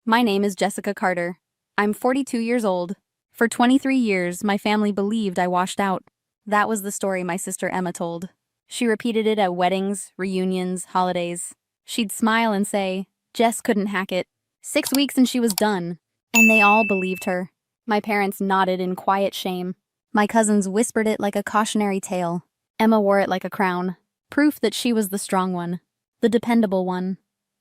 My name is Jessica Carter. I'm 42 years old. For 23 years, my family believed I washed out. That was the story my sister Emma told. She repeated it at weddings, reunions, holidays. She'd smile and say, Jess couldn't hack it. 6 weeks and she was done. And they all believed her. My parents nodded in quiet shame. My cousins whispered it like a cautionary tale. Emma wore it like a crown. Proof that she was the strong one. The dependable one.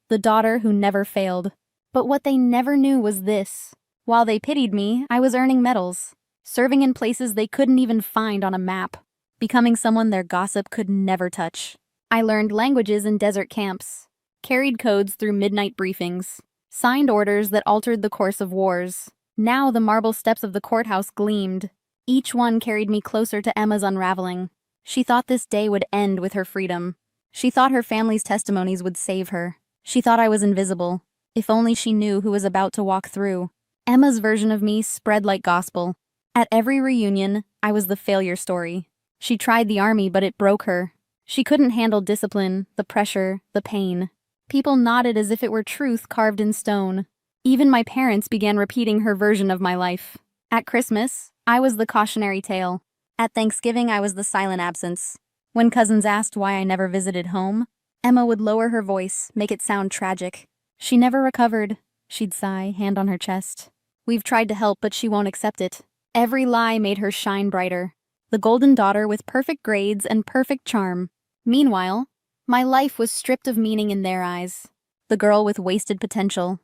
The daughter who never failed. But what they never knew was this. While they pitied me, I was earning medals. Serving in places they couldn't even find on a map. Becoming someone their gossip could never touch. I learned languages in desert camps. Carried codes through midnight briefings. Signed orders that altered the course of wars. Now the marble steps of the courthouse gleamed. Each one carried me closer to Emma's unraveling. She thought this day would end with her freedom. She thought her family's testimonies would save her. She thought I was invisible. If only she knew who was about to walk through. Emma's version of me spread like gospel. At every reunion, I was the failure story. She tried the army, but it broke her. She couldn't handle discipline, the pressure, the pain. People nodded as if it were truth carved in stone. Even my parents began repeating her version of my life. At Christmas, I was the cautionary tale. At Thanksgiving, I was the silent absence. When cousins asked why I never visited home, Emma would lower her voice, make it sound tragic. She never recovered, she'd sigh, hand on her chest. We've tried to help, but she won't accept it. Every lie made her shine brighter. The golden daughter with perfect grades and perfect charm. Meanwhile, my life was stripped of meaning in their eyes. The girl with wasted potential.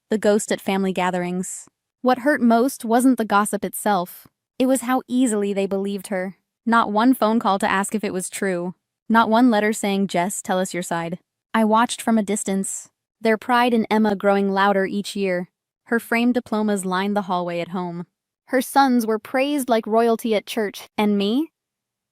The ghost at family gatherings. What hurt most wasn't the gossip itself. It was how easily they believed her. Not one phone call to ask if it was true. Not one letter saying, Jess, tell us your side. I watched from a distance. Their pride in Emma growing louder each year. Her framed diplomas lined the hallway at home. Her sons were praised like royalty at church, and me?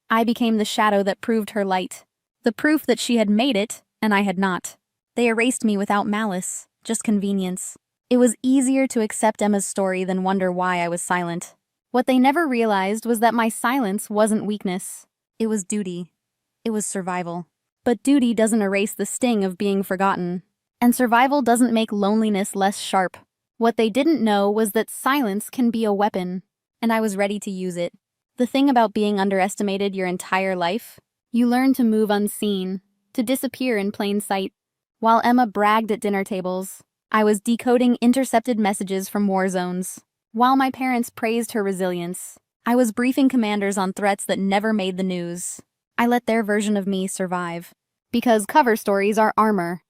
I became the shadow that proved her light. The proof that she had made it, and I had not. They erased me without malice, just convenience. It was easier to accept Emma's story than wonder why I was silent. What they never realized was that my silence wasn't weakness. It was duty. It was survival. But duty doesn't erase the sting of being forgotten. And survival doesn't make loneliness less sharp. What they didn't know was that silence can be a weapon, and I was ready to use it. The thing about being underestimated your entire life, you learn to move unseen, to disappear in plain sight. While Emma bragged at dinner tables, I was decoding intercepted messages from war zones. While my parents praised her resilience, I was briefing commanders on threats that never made the news. I let their version of me survive. Because cover stories are armor,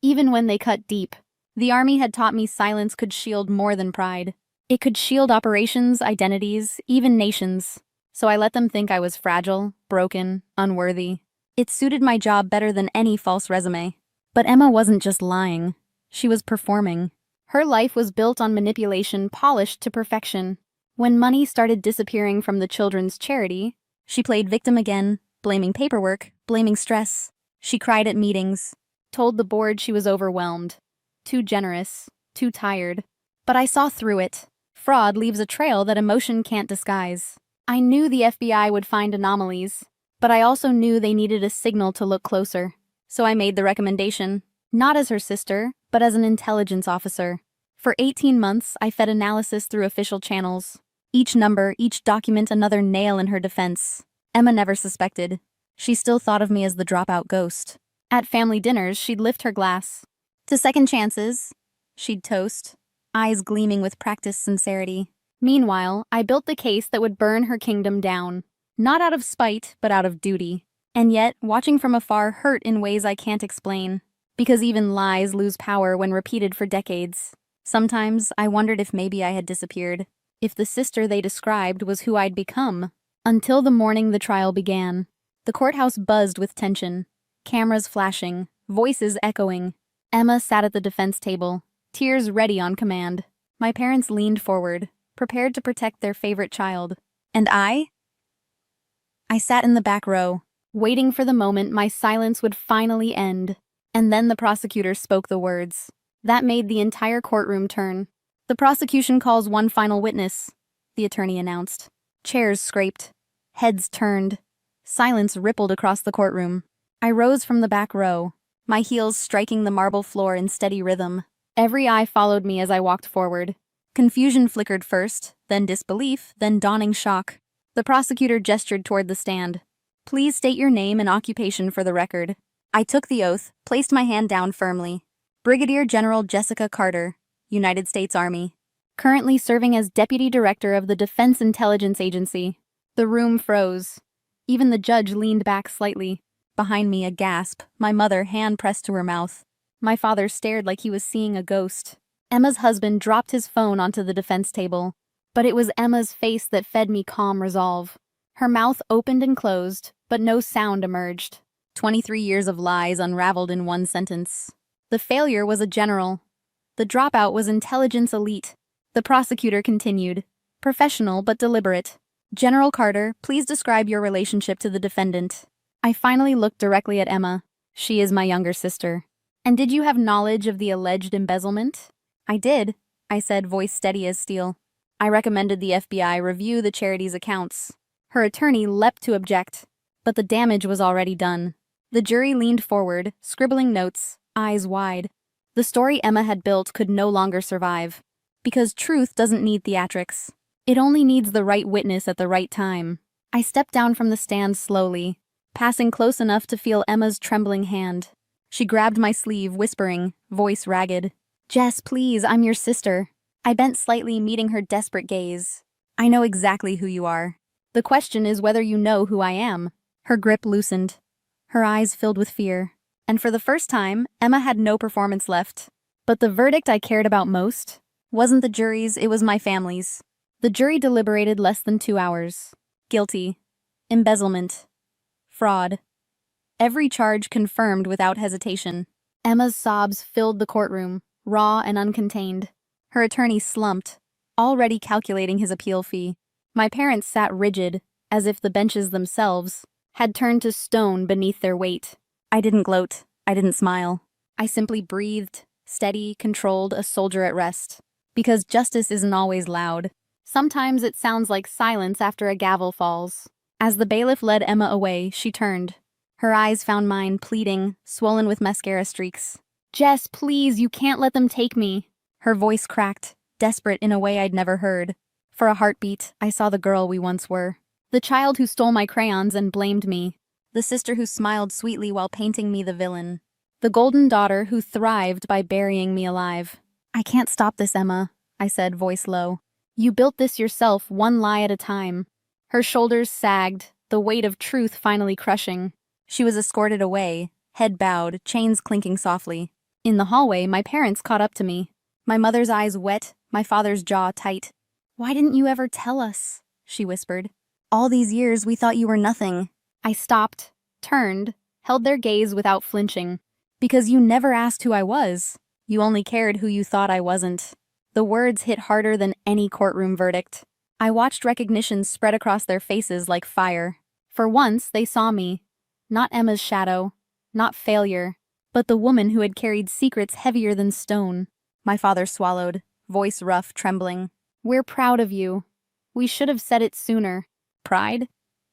even when they cut deep. The army had taught me silence could shield more than pride. It could shield operations, identities, even nations. So I let them think I was fragile, broken, unworthy. It suited my job better than any false resume. But Emma wasn't just lying. She was performing. Her life was built on manipulation polished to perfection. When money started disappearing from the children's charity, she played victim again, blaming paperwork, blaming stress. She cried at meetings, told the board she was overwhelmed. Too generous, too tired. But I saw through it. Fraud leaves a trail that emotion can't disguise. I knew the FBI would find anomalies, but I also knew they needed a signal to look closer. So I made the recommendation, not as her sister, but as an intelligence officer. For 18 months, I fed analysis through official channels. Each number, each document, another nail in her defense. Emma never suspected. She still thought of me as the dropout ghost. At family dinners, she'd lift her glass. To second chances, she'd toast, eyes gleaming with practiced sincerity. Meanwhile, I built the case that would burn her kingdom down. Not out of spite, but out of duty. And yet, watching from afar hurt in ways I can't explain. Because even lies lose power when repeated for decades. Sometimes, I wondered if maybe I had disappeared. If the sister they described was who I'd become. Until the morning the trial began. The courthouse buzzed with tension. Cameras flashing, voices echoing. Emma sat at the defense table, tears ready on command. My parents leaned forward, prepared to protect their favorite child. And I sat in the back row, waiting for the moment my silence would finally end. And then the prosecutor spoke the words. That made the entire courtroom turn. The prosecution calls one final witness, the attorney announced. Chairs scraped. Heads turned. Silence rippled across the courtroom. I rose from the back row, my heels striking the marble floor in steady rhythm. Every eye followed me as I walked forward. Confusion flickered first, then disbelief, then dawning shock. The prosecutor gestured toward the stand. Please state your name and occupation for the record. I took the oath, placed my hand down firmly. Brigadier General Jessica Carter, United States Army. Currently serving as Deputy Director of the Defense Intelligence Agency. The room froze. Even the judge leaned back slightly. Behind me, a gasp, my mother, hand pressed to her mouth. My father stared like he was seeing a ghost. Emma's husband dropped his phone onto the defense table. But it was Emma's face that fed me calm resolve. Her mouth opened and closed, but no sound emerged. 23 years of lies unraveled in one sentence. The failure was a general. The dropout was intelligence elite. The prosecutor continued. Professional but deliberate. General Carter, please describe your relationship to the defendant. I finally looked directly at Emma. She is my younger sister. And did you have knowledge of the alleged embezzlement? I did, I said, voice steady as steel. I recommended the FBI review the charity's accounts. Her attorney leapt to object, but the damage was already done. The jury leaned forward, scribbling notes, eyes wide. The story Emma had built could no longer survive. Because truth doesn't need theatrics. It only needs the right witness at the right time. I stepped down from the stand slowly, passing close enough to feel Emma's trembling hand. She grabbed my sleeve, whispering, voice ragged. Jess, please, I'm your sister. I bent slightly, meeting her desperate gaze. I know exactly who you are. The question is whether you know who I am. Her grip loosened. Her eyes filled with fear. And for the first time, Emma had no performance left. But the verdict I cared about most wasn't the jury's, it was my family's. The jury deliberated less than 2 hours. Guilty. Embezzlement. Fraud. Every charge confirmed without hesitation. Emma's sobs filled the courtroom, raw and uncontained. Her attorney slumped, already calculating his appeal fee. My parents sat rigid, as if the benches themselves had turned to stone beneath their weight. I didn't gloat. I didn't smile. I simply breathed, steady, controlled, a soldier at rest. Because justice isn't always loud. Sometimes it sounds like silence after a gavel falls. As the bailiff led Emma away, she turned. Her eyes found mine, pleading, swollen with mascara streaks. Jess, please, you can't let them take me. Her voice cracked, desperate in a way I'd never heard. For a heartbeat, I saw the girl we once were. The child who stole my crayons and blamed me. The sister who smiled sweetly while painting me the villain. The golden daughter who thrived by burying me alive. I can't stop this, Emma, I said, voice low. You built this yourself, one lie at a time. Her shoulders sagged, the weight of truth finally crushing. She was escorted away, head bowed, chains clinking softly. In the hallway, my parents caught up to me. My mother's eyes wet, my father's jaw tight. Why didn't you ever tell us? She whispered. All these years we thought you were nothing. I stopped, turned, held their gaze without flinching. Because you never asked who I was. You only cared who you thought I wasn't. The words hit harder than any courtroom verdict. I watched recognition spread across their faces like fire. For once, they saw me. Not Emma's shadow, not failure, but the woman who had carried secrets heavier than stone. My father swallowed, voice rough, trembling. We're proud of you. We should have said it sooner. Pride?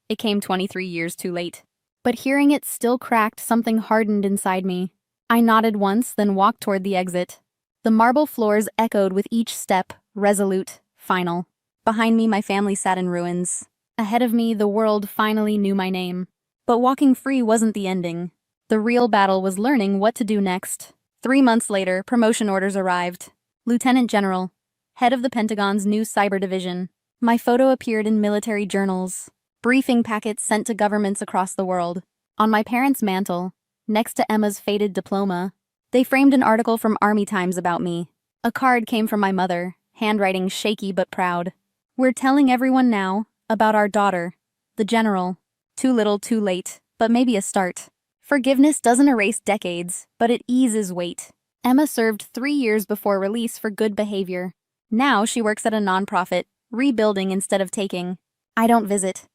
It came 23 years too late. But hearing it still cracked, something hardened inside me. I nodded once, then walked toward the exit. The marble floors echoed with each step, resolute, final. Behind me, my family sat in ruins. Ahead of me, the world finally knew my name. But walking free wasn't the ending. The real battle was learning what to do next. 3 months later, promotion orders arrived. Lieutenant General, head of the Pentagon's new cyber division. My photo appeared in military journals. Briefing packets sent to governments across the world. On my parents' mantle, next to Emma's faded diploma, they framed an article from Army Times about me. A card came from my mother, handwriting shaky but proud. We're telling everyone now about our daughter, the general. Too little, too late, but maybe a start. Forgiveness doesn't erase decades, but it eases weight. Emma served 3 years before release for good behavior. Now she works at a nonprofit, rebuilding instead of taking. I don't visit.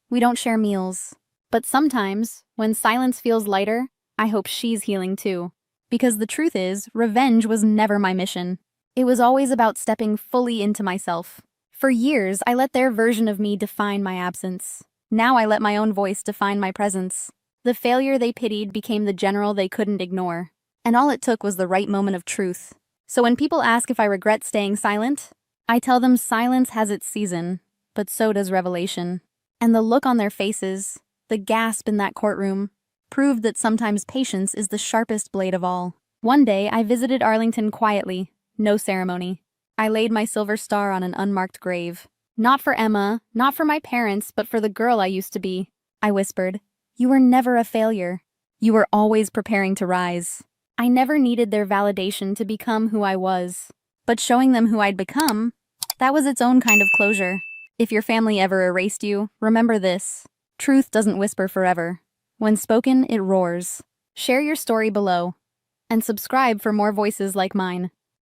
We don't share meals. But sometimes, when silence feels lighter, I hope she's healing too. Because the truth is, revenge was never my mission. It was always about stepping fully into myself. For years, I let their version of me define my absence. Now I let my own voice define my presence. The failure they pitied became the general they couldn't ignore. And all it took was the right moment of truth. So when people ask if I regret staying silent, I tell them silence has its season, but so does revelation. And the look on their faces, the gasp in that courtroom, proved that sometimes patience is the sharpest blade of all. One day, I visited Arlington quietly, no ceremony. I laid my silver star on an unmarked grave. Not for Emma, not for my parents, but for the girl I used to be. I whispered, "You were never a failure. You were always preparing to rise." I never needed their validation to become who I was. But showing them who I'd become, that was its own kind of closure. If your family ever erased you, remember this. Truth doesn't whisper forever. When spoken, it roars. Share your story below. And subscribe for more voices like mine.